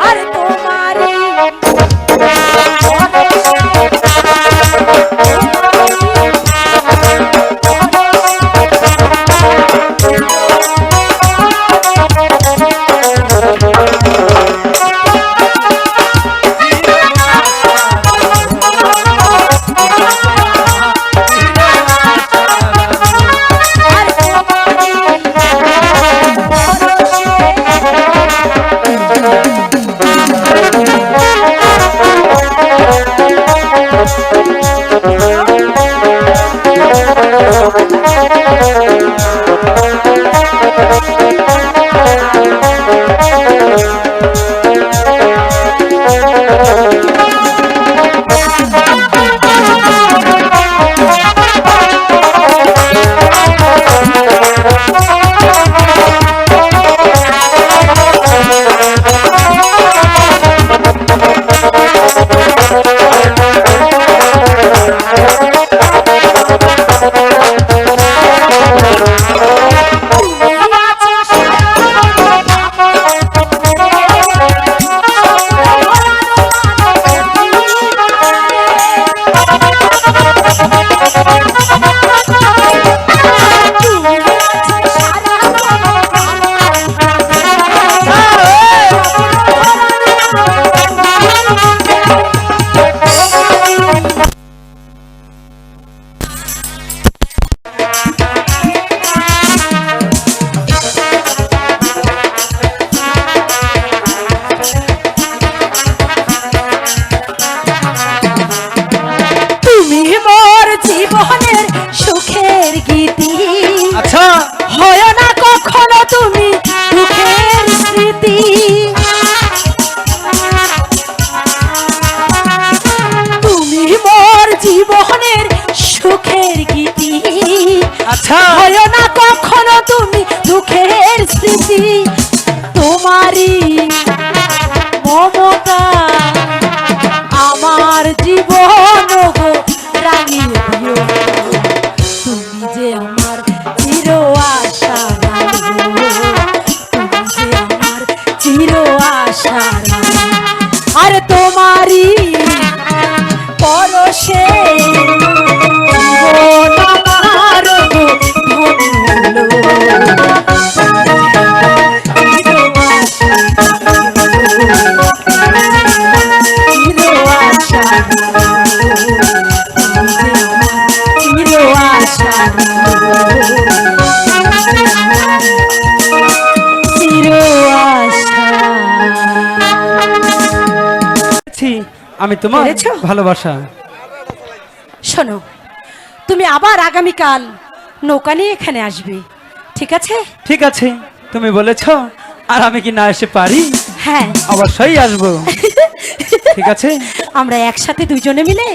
আর তোমারই জীবনের সুখের গীতি। আচ্ছা, হয় না কখনো তুমি দুঃখের স্মৃতি। তুমি মোর জীবনের সুখের গীতি। আচ্ছা, হয় না কখনো তুমি দুঃখের স্মৃতি। তোমারই মমতা আমার জীবন গো রাঙিয়ে দিও। তুমি যে আমার চির আশা, তুমি যে আমার চির আশা। আর তোমারই পরশে জীবন আমার গো ধন্য হলো। আমি তোমার ভালোবাসা। শোনো, তুমি আবার আগামীকাল নৌকা নিয়ে এখানে আসবে, ঠিক আছে? ঠিক আছে, তুমি বলেছ, আর আমি কি না এসে পারি? হ্যাঁ, অবশ্যই আসবো। ঠিক আছে, আমরা একসাথে দুজনে মিলে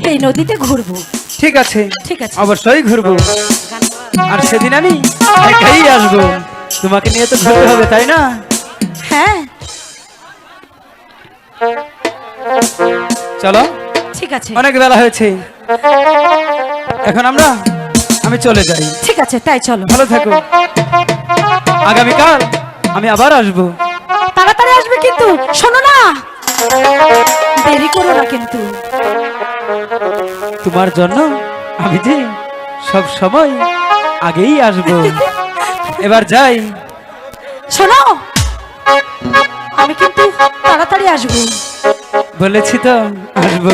এই নদীতে ঘুরবো। ঠিক আছে, ঠিক আছে, অবশ্যই ঘুরবো। আর সেদিন আমি একাই আসবো, তোমাকে নিয়ে তো ঘুরতে হবে, তাই না? হ্যাঁ, চলো, ঠিক আছে, অনেক বেলা হয়েছে, এখন আমি চলে যাই। ঠিক আছে, তাই চলো। ভালো থাকো, আগামীকাল আমি আবার আসবো। তাড়াতাড়ি আসবে কিন্তু, শোনো না, দেরি করো না কিন্তু। তোমার জন্য আমি যে সব সময় আগেই আসবো। এবার যাই। শোনো, আমি কিন্তু তাড়াতাড়ি আসবো। বলেছি তো আসবো।